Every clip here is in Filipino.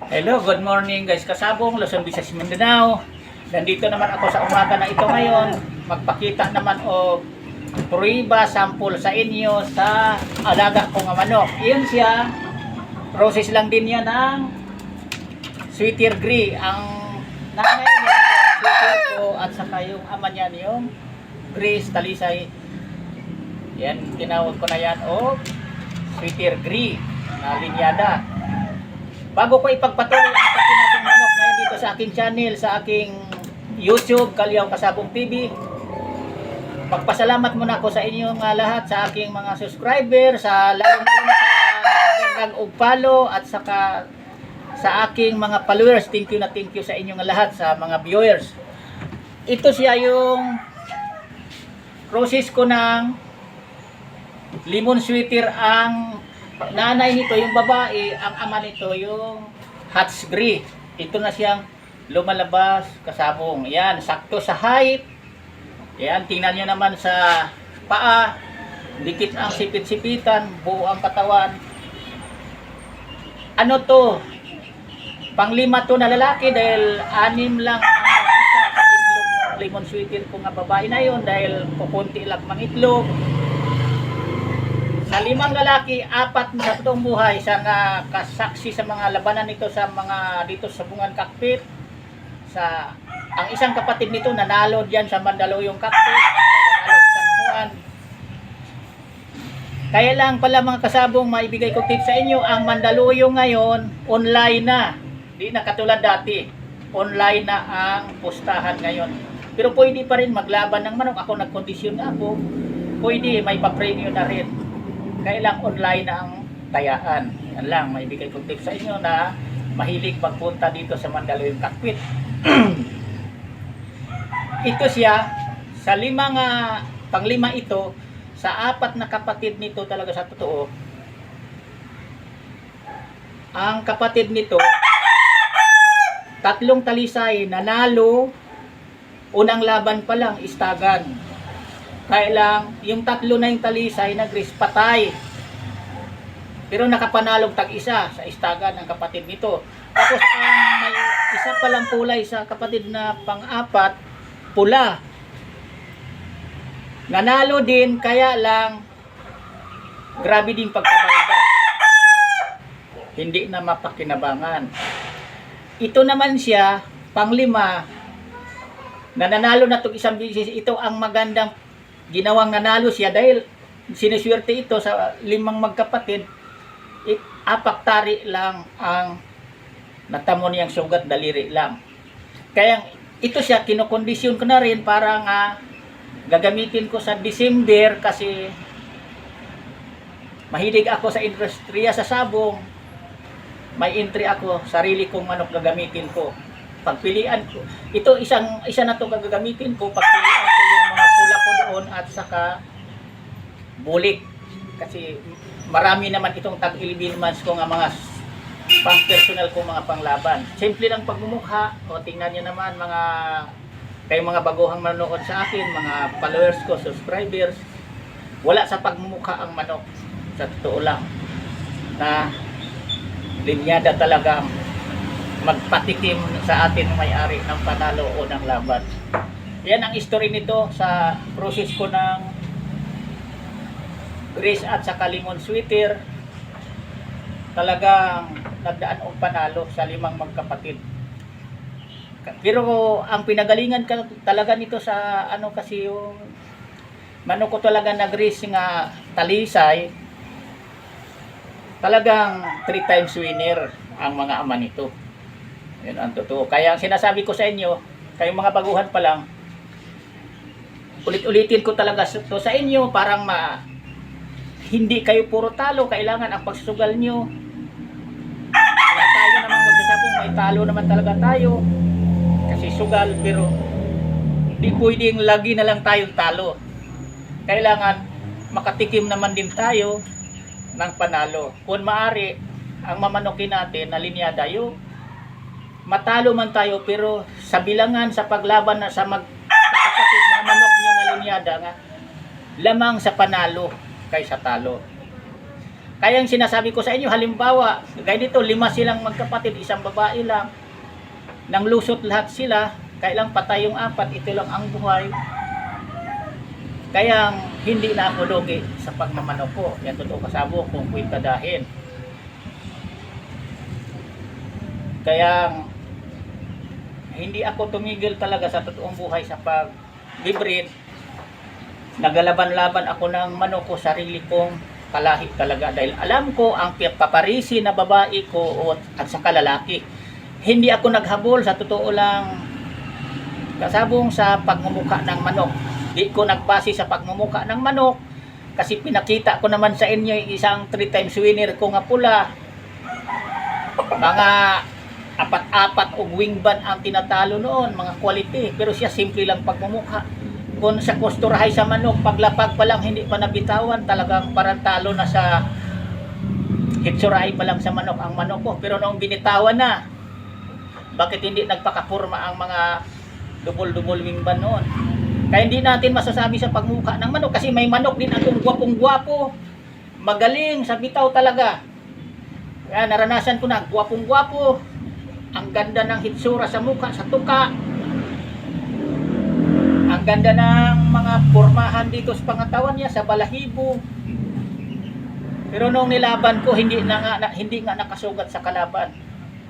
Hello, good morning guys. Kasabong, Luzon, Visayas, Mindanao. Nandito naman ako sa umaga na ito ngayon. Magpakita naman o pruiba, sample sa inyo sa alaga ko nga manok. Iyon siya. Process lang din yan ng sweeter grey. Ang nanay niya yung sweeter ko at saka yung ama niya yung Grace Talisay. Yan, tinawag ko na yan o sweeter grey na linyada. Bago ko ipagpatuloy ang ating nating manok ngayon dito sa aking channel, sa aking YouTube, Kalyaw Kasabong TV, magpasalamat muna ako sa inyong lahat, sa aking mga subscriber, sa lalo-lalo na sa nag-follow at saka sa aking mga followers. Thank you sa inyong lahat, sa mga viewers. Ito siya yung process ko ng lemon sweeter. Ang nanay nito, yung babae, ang ama nito, yung Hats Grey. Ito na siyang lumalabas, kasabong. Yan, sakto sa height. Yan, tingnan nyo naman sa paa. Dikit ang sipit-sipitan, buo ang katawan. Ano to? Pang-5 to na lalaki dahil 6 lang ang isa sa itlog ng lemon sweeter ko nga babae na yun dahil kukunti lang mang itlog. Sa 5 lalaki, 4 sa totoong buhay sa kasaksi sa mga labanan nito sa mga dito sa Bungan Cockpit. Sa ang isang kapatid nito nanalo diyan sa Mandaluyong Cockpit, nanalo sa San Juan. Kaya lang pala mga kasabong, maibigay ko tip sa inyo, ang Mandaluyong ngayon online na. Di na katulad dati. Online na ang pustahan ngayon. Pero pwede pa rin maglaban ng manok. Ako nagkondisyon na ako. Pwede may pa-premyo na rin. Kailang online na ang tayaan. Yan lang, may bigay kong tips sa inyo na mahilig magpunta dito sa Mandaluyong Cockpit. Ito siya, sa 5 pang-5 ito, sa 4 na kapatid nito talaga sa totoo. Ang kapatid nito, 3 talisay, nanalo, unang laban pa lang, istagan. Kaya lang, yung 3 na yung talisay, nag-race patay. Pero nakapanalog tag-isa sa istagan ng kapatid nito. Tapos ang may isa palang kulay sa kapatid na pang-4, pula. Nanalo din, kaya lang, grabe din pagkabalda. Hindi na mapakinabangan. Ito naman siya, pang-5, na nanalo na itong isang bisis. Ito ang magandang ginawang nanalo siya dahil siniswerte ito sa 5 magkapatid. 4 tari lang ang natamo niyang sugat, daliri lang. Kaya ito siya, kinokondisyon ko na rin para nga gagamitin ko sa December kasi mahilig ako sa industriya sa sabong. May entry ako, sarili kong manok gagamitin ko. Pagpilian ko, ito isa na to gagamitin ko, pagpilian ko yung mga pula ko doon at saka bulik. Kasi marami naman itong tag-11 months ko nga mga pang-personal ko, mga panglaban. Simple lang pagmumukha. O tingnan nyo naman kayong mga baguhang manonood sa akin, mga followers ko, subscribers. Wala sa pagmumukha ang manok. Sa totoo lang. Na linyada talagang magpatikim sa atin may-ari ng panalo o ng laban. Yan ang history nito sa process ko ng Grace at saka lemon sweeter. Talagang nagdaan og panalo sa 5 magkapatid. Pero ang pinagalingan talaga nito sa ano kasi yung manok ko talaga na Grace nga talisay. Talagang 3 times winner ang mga ama nito. Yan ang totoo. Kaya ang sinasabi ko sa inyo, kayong mga baguhan pa lang, ulit-ulitin ko talaga to sa inyo, parang hindi kayo puro talo. Kailangan ang pagsusugal nyo. Kaya tayo naman magsasabong, may talo naman talaga tayo. Kasi sugal, pero hindi pwedeng lagi na lang tayong talo. Kailangan makatikim naman din tayo ng panalo. Kung maaari, ang mamanokin natin na linyada yung matalo man tayo, pero sa bilangan sa paglaban na sa magkakapatid na manok nyo nga linyada nga, lamang sa panalo kaysa talo. Kaya yung sinasabi ko sa inyo, halimbawa, gaya dito, 5 silang magkapatid, isang babae lang, nang lusot lahat sila, kailang patay yung 4, ito lang ang buhay. Kaya hindi na ako lugi sa pagmamanok ko. Yan totoo kasabo kung kwintadahin. Kaya hindi ako tumigil talaga sa totoong buhay sa pag-breed. Nagalaban-laban ako ng manok ko, sarili kong kalahi talaga. Dahil alam ko ang paparisi na babae ko at saka lalaki. Hindi ako naghabol, sa totoo lang kasabong sa pagmumukha ng manok. Di ko nagbase sa pagmumukha ng manok kasi pinakita ko naman sa inyo yung isang 3 times winner ko nga pula. Mga 4 o wingban ang tinatalo noon, mga quality. Pero siya simple lang pagmumukha. Kung sa kusturahay sa manok, paglapag pa lang hindi pa nabitawan, talagang parang talo na sa hitsurahay pa lang sa manok ang manok ko. Pero noong binitawan na, bakit hindi nagpakapurma ang mga double wingban noon? Kaya hindi natin masasabi sa pagmukha ng manok kasi may manok din akong gwapong-gwapo. Magaling sa bitaw talaga. Kaya naranasan ko na, gwapong-gwapo. Ang ganda ng hitsura sa mukha, sa tuka. Ang ganda ng mga pormahan dito sa pangatawan niya, sa balahibo. Pero nung nilaban ko, hindi nga nakasugat sa kalaban.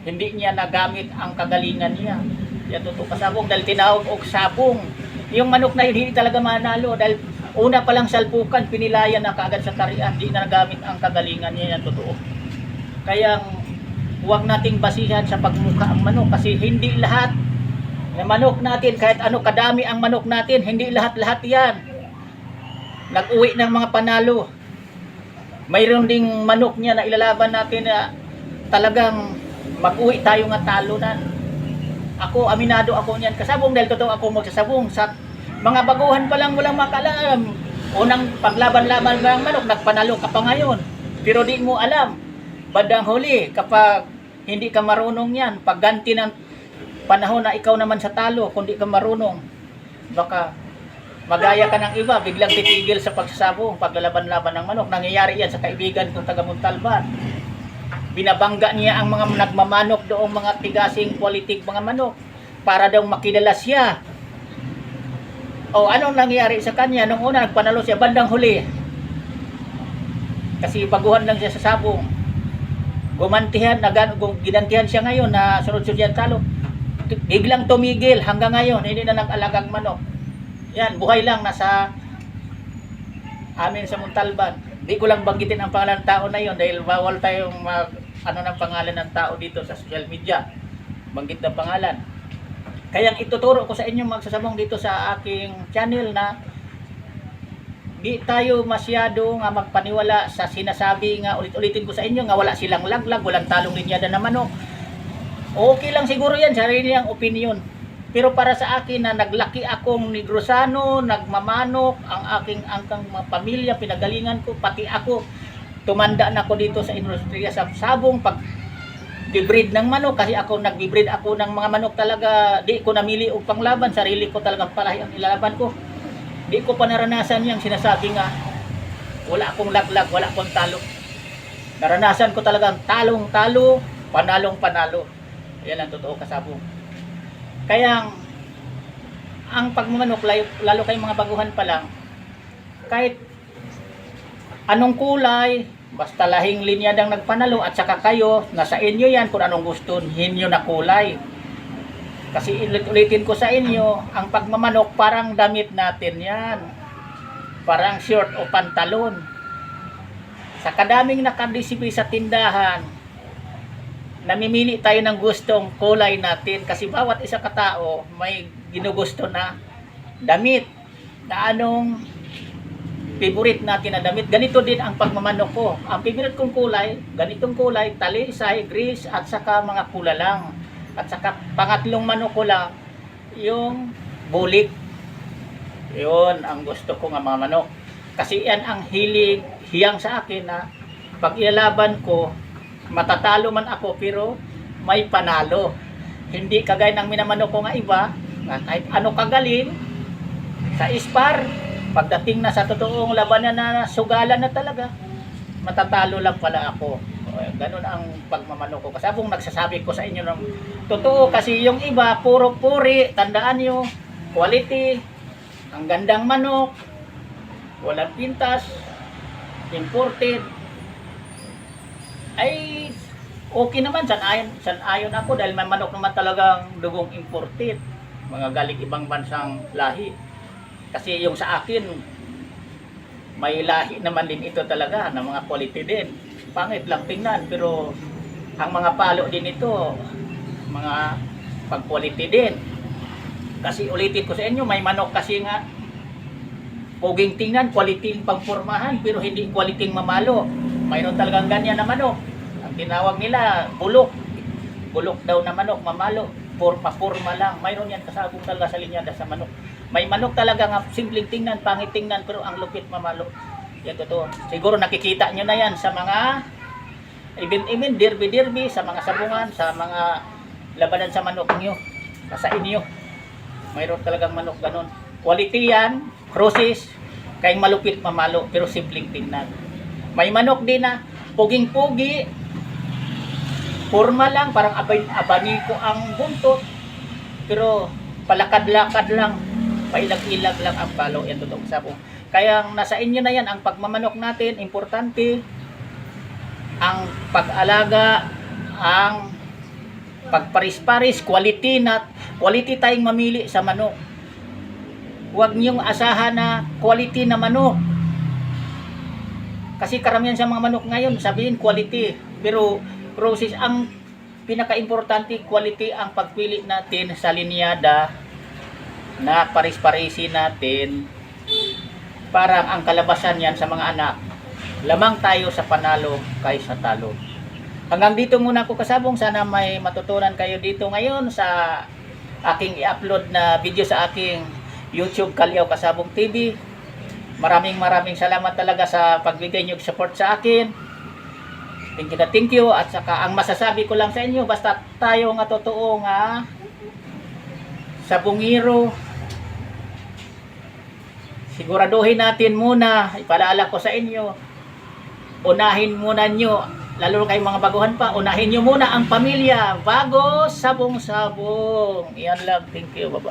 Hindi niya nagamit ang kagalingan niya. Yan totoo kasabong dahil tinawag og sabong. Yung manok na yun, hindi talaga manalo dahil una pa lang salpukan, pinilayan na kaagad sa tarian, hindi na nagamit ang kagalingan niya, yan totoo. Kaya huwag nating basihan sa pagmukha ang manok kasi hindi lahat na manok natin, kahit ano kadami ang manok natin, hindi lahat-lahat yan nag-uwi ng mga panalo. Mayroon ding manok niya na ilalaban natin na talagang mag-uwi tayo nga talunan. Ako, aminado ako niyan kasabong dahil totoo ako magsasabong sa mga baguhan pa lang walang makaalam. Unang paglaban-laban ng manok, nagpanalo ka pa ngayon. Pero di mo alam, bandang huli, kapag hindi ka marunong yan, pagganti ng panahon na ikaw naman sa talo, kung di ka marunong, baka magaya ka ng iba, biglang titigil sa pagsasabong, paglalaban-laban ng manok. Nangyayari yan sa kaibigan kong taga Montalban. Binabangga niya ang mga nagmamanok doong mga tigasing politik mga manok para daw makilala siya. O anong nangyari sa kanya? Nung una nagpanalo siya, bandang huli, kasi baguhan lang siya sa sabong, ginantihan siya ngayon na sunod-sunod yan talo. Biglang tumigil hanggang ngayon, hindi na nag-alagang manok. Yan, buhay lang nasa amin sa Montalban. Di ko lang banggitin ang pangalan ng tao na yon dahil bawal tayong ng pangalan ng tao dito sa social media. Banggit ng pangalan. Kaya ituturo ko sa inyo magsasabong dito sa aking channel na di tayo masyado nga magpaniwala sa sinasabi nga ulit-ulitin ko sa inyo nga wala silang laglag, walang talong linyada na manok. Okay lang siguro yan, sarili niyang opinion. Pero para sa akin na naglaki akong Negrosano, nagmamanok, ang aking angkang mga pamilya, pinagalingan ko, pati ako, tumanda na ako dito sa industriya sa sabong, pag bibreed ng manok, kasi ako nagbibreed ako ng mga manok talaga, di ko namili o panglaban, sarili ko talagang palahi ang ilalaban ko. Di ko pa naranasan yung sinasabi nga, wala akong laglag, wala akong talo. Naranasan ko talagang talong-talo, panalong-panalo. Yan ang totoo kasabong. Kaya ang pagmamanok, lalo kay mga baguhan pa lang, kahit anong kulay, basta lahing linyadang nagpanalo at saka kayo, nasa inyo yan kung anong gusto ninyo na kulay. Kasi ulitin ko sa inyo, ang pagmamanok parang damit natin yan. Parang short o pantalon. Sa kadaming nakadisipi sa tindahan, namimili tayo ng gustong kulay natin kasi bawat isa katao may ginugusto na damit na anong favorite natin na damit. Ganito din ang pagmamanok ko. Ang favorite kong kulay, ganitong kulay, talisay, gris at saka mga kulalang. At saka pangatlong manok ko lang yung bulik. Yun ang gusto ko ng mga manok. Kasi yan ang hiyang sa akin na pag ilalaban ko, matatalo man ako pero may panalo. Hindi kagaya ng minamanok ko nga iba, kahit ano kagaling sa ispar, pagdating na sa totoong labanan na sugalan na talaga, matatalo lang pala ako. Ganun ang pagmamanok ko. Kasabong nagsasabi ko sa inyo ng totoo, kasi yung iba puro puri, tandaan nyo, quality, ang gandang manok, walang pintas, imported, ay okay naman, san-ayon ako dahil may manok naman talagang dugong imported, mga galing ibang bansang lahi. Kasi yung sa akin, may lahi naman din ito talaga, na mga quality din. Pangit lang tingnan, pero ang mga palo din ito, mga pag-quality din. Kasi ulitin ko sa inyo, may manok kasi nga, puging tingnan, quality pangpormahan, pero hindi quality mamalo. Mayroon talagang ganyan na manok. Ang tinawag nila, bulok. Bulok daw na manok, mamalo. Forma lang. Mayroon yan kasabong talaga sa linyada sa manok. May manok talaga nga simpleng tingnan, pangit tingnan, pero ang lupit mamalo. Yan totoo. Siguro nakikita nyo na yan sa mga event, derby, sa mga sabungan, sa mga labanan sa manok nyo, sa inyo. Mayroon talagang manok ganun. Quality yan, process, kayong malupit mamalo, pero simpleng tingnan. May manok din na puging-pugi, forma lang, parang abaniko ang buntot, pero palakad-lakad lang, pailag-ilag lang ang palo. Yan totoo sabong. Kaya nasa inyo na yan ang pagmamanok natin, importante ang pag-alaga, ang pagparis-paris, quality tayong mamili sa manok. Huwag niyong asahan na quality na manok. Kasi karamihan sa mga manok ngayon, sabihin quality, pero process ang pinaka-importante, quality ang pagpili natin sa linyada na paris-parisin natin. Parang ang kalabasan yan sa mga anak, lamang tayo sa panalo kaysa talo. Hanggang dito muna ako kasabong, sana may matutunan kayo dito ngayon sa aking i-upload na video sa aking YouTube Kalyaw Kasabong TV. Maraming salamat talaga sa pagbigay niyo support sa akin. Thank you. At saka ang masasabi ko lang sa inyo, basta tayo nga totoo nga sabongiro, siguraduhin natin muna, ipaalala ko sa inyo, unahin muna nyo, lalo kayong mga baguhan pa, unahin nyo muna ang pamilya bago sabong-sabong. Yan lang, thank you, bye-bye.